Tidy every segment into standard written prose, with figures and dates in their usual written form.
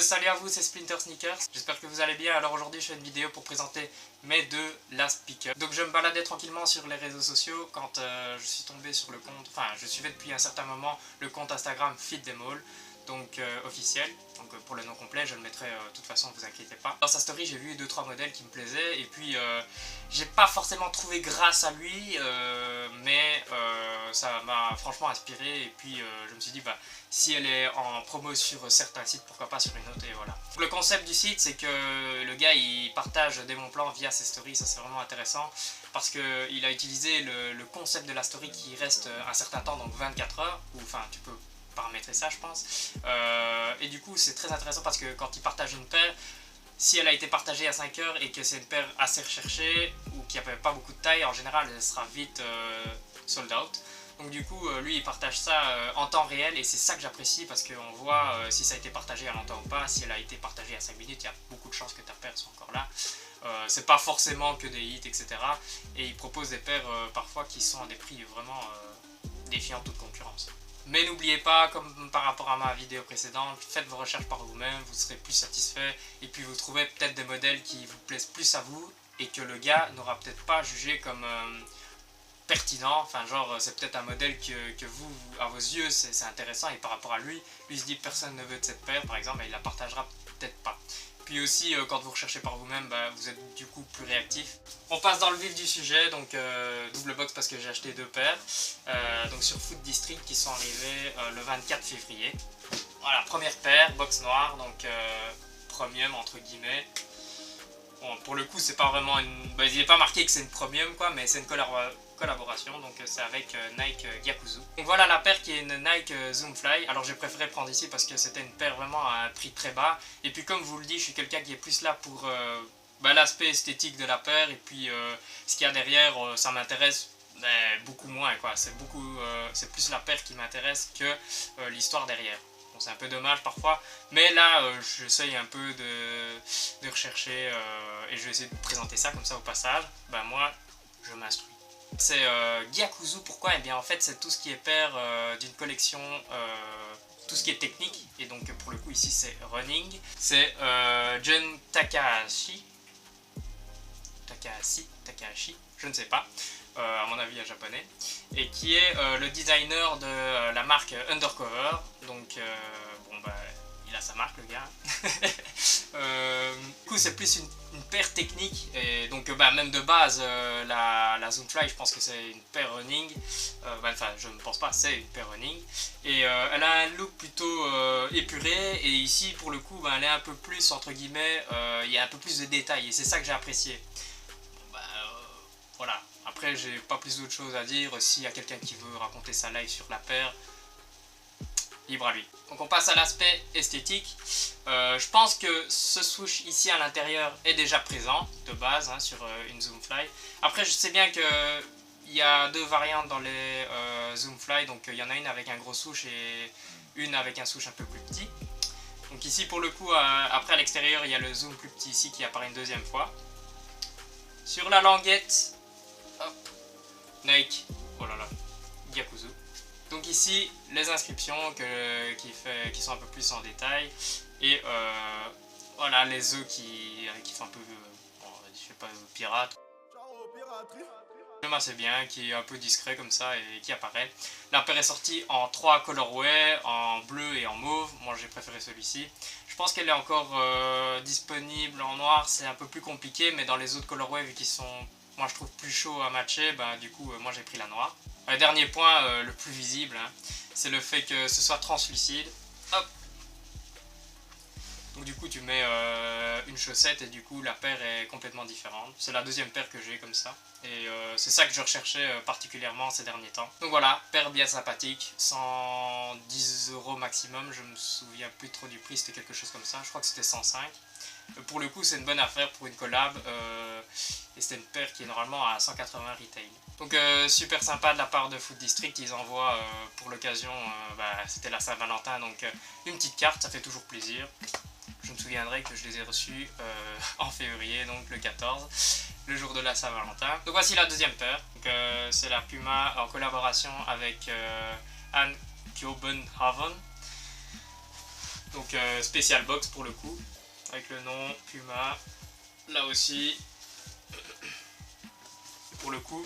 Salut à vous, c'est Splinter Sneakers, j'espère que vous allez bien. Alors aujourd'hui je fais une vidéo pour présenter mes deux last pick-up. Donc je me baladais tranquillement sur les réseaux sociaux quand je suis tombé sur le compte, enfin je suivais depuis un certain moment le compte Instagram Fit Them All, donc officiel. Donc pour le nom complet je le mettrai de toute façon, vous inquiétez pas. Dans sa story j'ai vu 2-3 modèles qui me plaisaient et puis j'ai pas forcément trouvé grâce à lui, mais ça m'a franchement inspiré et puis je me suis dit bah si elle est en promo sur certains sites, pourquoi pas sur une autre, et voilà. Le concept du site, c'est que le gars il partage des bons plans via ses stories, ça c'est vraiment intéressant parce qu'il a utilisé le concept de la story qui reste un certain temps, donc 24 heures, ou enfin tu peux paramétrer ça je pense, et du coup c'est très intéressant parce que quand il partage une paire, si elle a été partagée à 5 heures et que c'est une paire assez recherchée ou qui n'a pas beaucoup de taille, en général elle sera vite sold out. Donc du coup, lui il partage ça en temps réel et c'est ça que j'apprécie parce qu'on voit si ça a été partagé à longtemps ou pas. Si elle a été partagée à 5 minutes, il y a beaucoup de chances que ta paire soit encore là. C'est pas forcément que des hits, etc. Et il propose des paires parfois qui sont à des prix vraiment défiant toute concurrence. Mais n'oubliez pas, comme par rapport à ma vidéo précédente, faites vos recherches par vous-même, vous serez plus satisfait et puis vous trouvez peut-être des modèles qui vous plaisent plus à vous et que le gars n'aura peut-être pas jugé comme pertinent, enfin genre c'est peut-être un modèle que vous, à vos yeux c'est intéressant et par rapport à lui se dit personne ne veut de cette paire par exemple et il la partagera peut-être pas. Puis aussi quand vous recherchez par vous-même, bah, vous êtes du coup plus réactif. On passe dans le vif du sujet, donc double box parce que j'ai acheté 2 paires donc sur Food District qui sont arrivés le 24 février. Voilà, première paire, box noire, donc premium entre guillemets. Bon, pour le coup c'est pas vraiment une... Bah, il n'est pas marqué que c'est une premium quoi, mais c'est une collaboration, donc c'est avec Nike Gyakuzu. Donc voilà la paire qui est une Nike Zoomfly. Alors j'ai préféré prendre ici parce que c'était une paire vraiment à un prix très bas. Et puis comme je vous le dis, je suis quelqu'un qui est plus là pour l'aspect esthétique de la paire. Et puis ce qu'il y a derrière, ça m'intéresse beaucoup moins quoi. C'est plus la paire qui m'intéresse que l'histoire derrière. Bon, c'est un peu dommage parfois, mais là j'essaye un peu de rechercher et je vais essayer de vous présenter ça comme ça au passage. Bah moi je m'instruis. C'est Gyakuzu, pourquoi? Eh bien en fait c'est tout ce qui est paire d'une collection, tout ce qui est technique, et donc pour le coup ici c'est running. C'est Jun Takahashi, je ne sais pas, à mon avis un japonais, et qui est le designer de la marque Undercover, donc bon bah il a sa marque le gars. Du coup c'est plus une paire technique et donc bah, même de base la Zoomfly je pense que c'est une paire running, enfin je ne pense pas, c'est une paire running et elle a un look plutôt épuré et ici pour le coup bah, elle est un peu plus entre guillemets, il y a un peu plus de détails et c'est ça que j'ai apprécié. Bon, bah, voilà, après j'ai pas plus d'autres choses à dire. S'il y a quelqu'un qui veut raconter sa live sur la paire, libre à lui. Donc on passe à l'aspect esthétique. Je pense que ce swoosh ici à l'intérieur est déjà présent de base hein, sur une Zoomfly. Après je sais bien que il y a 2 variantes dans les Zoomfly, donc il y en a une avec un gros swoosh et une avec un swoosh un peu plus petit. Donc ici pour le coup après à l'extérieur il y a le zoom plus petit ici qui apparaît une deuxième fois. Sur la languette, hop, Nike, oh là là, Gyakuzu. Donc ici, les inscriptions qui sont un peu plus en détail. Et voilà, les œufs qui font un peu, bon, je sais pas, pirate. J'aime assez bien, qui est un peu discret comme ça et qui apparaît. La paire est sortie en 3 colorways, en bleu et en mauve. Moi j'ai préféré celui-ci. Je pense qu'elle est encore disponible en noir, c'est un peu plus compliqué, mais dans les autres colorways, vu qu'ils sont... moi je trouve plus chaud à matcher, bah, du coup moi j'ai pris la noire. Dernier point, le plus visible, hein, c'est le fait que ce soit translucide. Hop. Donc du coup tu mets une chaussette et du coup la paire est complètement différente. C'est la deuxième paire que j'ai comme ça. Et c'est ça que je recherchais particulièrement ces derniers temps. Donc voilà, paire bien sympathique, 110 € maximum, je me souviens plus trop du prix, c'était quelque chose comme ça, je crois que c'était 105. Pour le coup c'est une bonne affaire pour une collab et c'était une paire qui est normalement à 180 retail. Donc super sympa de la part de Food District, ils envoient pour l'occasion, c'était la Saint-Valentin, donc une petite carte, ça fait toujours plaisir. Je me souviendrai que je les ai reçus en février, donc le 14, le jour de la Saint-Valentin. Donc voici la deuxième paire, c'est la Puma en collaboration avec Anne Kjobenhaven. Donc spécial box pour le coup, avec le nom Puma, là aussi. Pour le coup,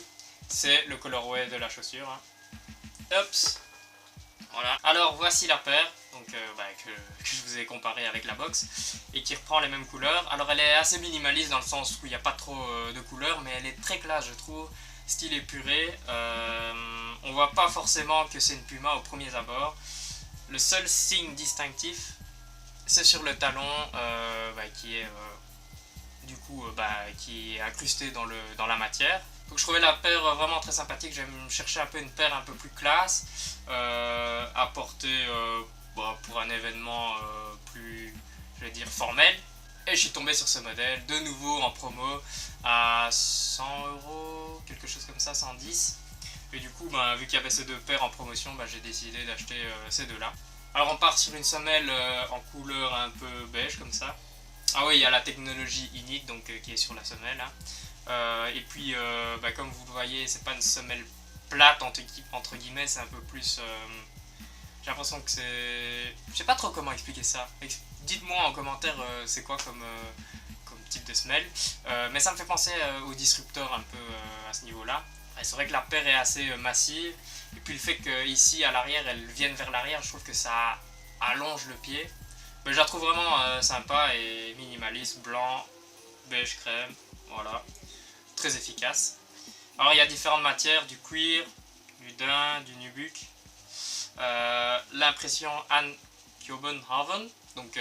c'est le colorway de la chaussure. Hein. Hops. Voilà. Alors voici la paire donc, que je vous ai comparé avec la box et qui reprend les mêmes couleurs. Alors elle est assez minimaliste dans le sens où il n'y a pas trop de couleurs, mais elle est très classe je trouve, style épuré. On voit pas forcément que c'est une Puma au premier abord. Le seul signe distinctif c'est sur le talon qui est du coup qui est incrusté dans la matière. Donc je trouvais la paire vraiment très sympathique, j'ai cherché un peu une paire un peu plus classe, à porter pour un événement plus, je vais dire, formel. Et je suis tombé sur ce modèle, de nouveau en promo, à 100 €, quelque chose comme ça, 110. Et du coup, vu qu'il y avait ces deux paires en promotion, j'ai décidé d'acheter ces deux-là. Alors on part sur une semelle en couleur un peu beige comme ça. Ah oui, il y a la technologie init donc, qui est sur la semelle. Hein. Et puis, comme vous le voyez, c'est pas une semelle plate entre guillemets, c'est un peu plus. J'ai l'impression que c'est. Je sais pas trop comment expliquer ça. Dites-moi en commentaire c'est quoi comme type de semelle. Mais ça me fait penser au disruptor un peu à ce niveau-là. C'est vrai que la paire est assez massive. Et puis le fait qu'ici à l'arrière, elle vienne vers l'arrière, je trouve que ça allonge le pied. Mais je la trouve vraiment sympa et minimaliste, blanc, beige crème, voilà, très efficace. Alors il y a différentes matières, du cuir, du daim, du nubuck. L'impression Anne Kjobenhaven, donc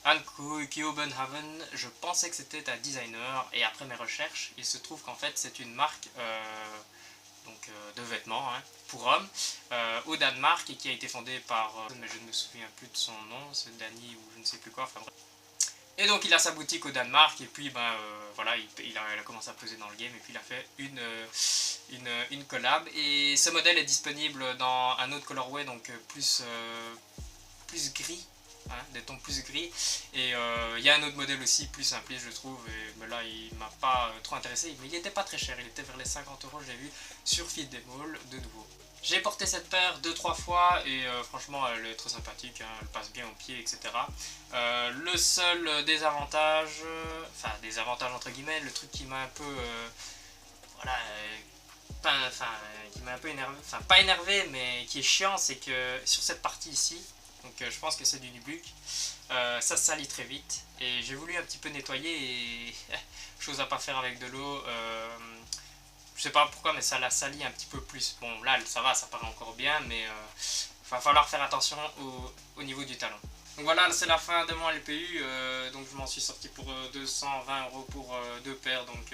Anne Kjobenhaven, je pensais que c'était un designer et après mes recherches, il se trouve qu'en fait c'est une marque de vêtements hein, pour hommes au Danemark et qui a été fondée par, mais je ne me souviens plus de son nom, c'est Danny ou je ne sais plus quoi, enfin bref. Et donc il a sa boutique au Danemark et puis voilà, il a commencé à peser dans le game et puis il a fait une collab. Et ce modèle est disponible dans un autre colorway, donc plus gris, hein, des tons plus gris. Et il y a un autre modèle aussi plus simpliste je trouve, mais là il m'a pas trop intéressé, mais il était pas très cher, il était vers les 50 €, je l'ai vu sur Feedemall de nouveau. J'ai porté cette paire 2-3 fois et franchement elle est très sympathique, hein, elle passe bien au pied, etc. Le seul désavantage, désavantage entre guillemets, le truc qui m'a un peu, qui m'a un peu énervé, pas énervé, mais qui est chiant, c'est que sur cette partie ici, donc je pense que c'est du nubuck, ça se salit très vite et j'ai voulu un petit peu nettoyer et chose à pas faire avec de l'eau. Je sais pas pourquoi, mais ça la salit un petit peu plus. Bon, là, ça va, ça paraît encore bien, mais va falloir faire attention au niveau du talon. Donc voilà, c'est la fin de mon LPU. Donc je m'en suis sorti pour 220 € pour deux paires. Donc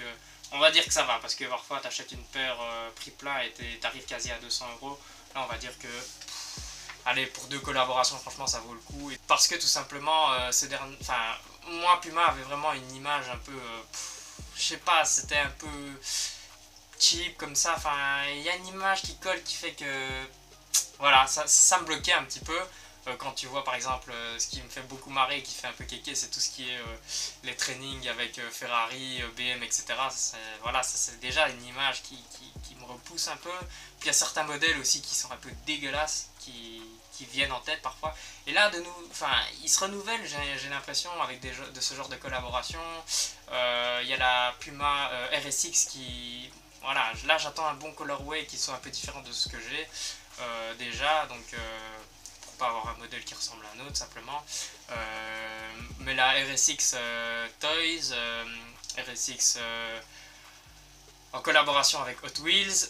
on va dire que ça va, parce que parfois tu achètes une paire prix plein et t'arrives quasi à 200 €. Là, on va dire que. Allez, pour deux collaborations, franchement, ça vaut le coup. Parce que tout simplement, moi, Puma avait vraiment une image un peu. Je sais pas, c'était un peu cheap comme ça, il y a une image qui colle qui fait que voilà, ça me bloquait un petit peu quand tu vois par exemple ce qui me fait beaucoup marrer et qui fait un peu kéké, c'est tout ce qui est les trainings avec Ferrari, BM, etc. Voilà, ça c'est déjà une image qui me repousse un peu. Puis il y a certains modèles aussi qui sont un peu dégueulasses qui viennent en tête parfois, et là de nous, ils se renouvellent, j'ai l'impression, avec de ce genre de collaboration. Il y a la Puma RSX qui, voilà, là j'attends un bon colorway qui soit un peu différent de ce que j'ai déjà, donc pour pas avoir un modèle qui ressemble à un autre simplement. Mais la RSX Toys, RSX en collaboration avec Hot Wheels,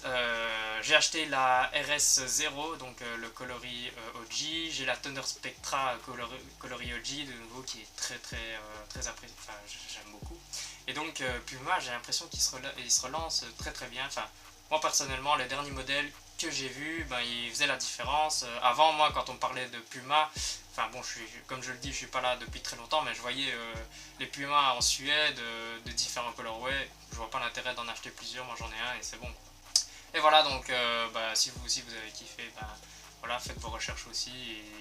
j'ai acheté la RS0, donc le coloris OG, j'ai la Thunder Spectra coloris OG de nouveau qui est très apprécié, j'aime beaucoup. Et donc Puma, j'ai l'impression qu'il se relance très bien. Moi personnellement, les derniers modèles que j'ai vus, ils faisaient la différence. Avant, moi, quand on parlait de Puma, comme je le dis, je suis pas là depuis très longtemps, mais je voyais les Puma en Suède de différents colorways. Je vois pas l'intérêt d'en acheter plusieurs, moi j'en ai un et c'est bon. Et voilà, donc si vous aussi vous avez kiffé, voilà, faites vos recherches aussi.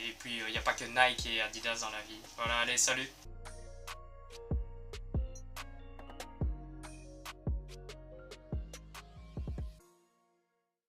Et puis il n'y a pas que Nike et Adidas dans la vie. Voilà, allez, salut!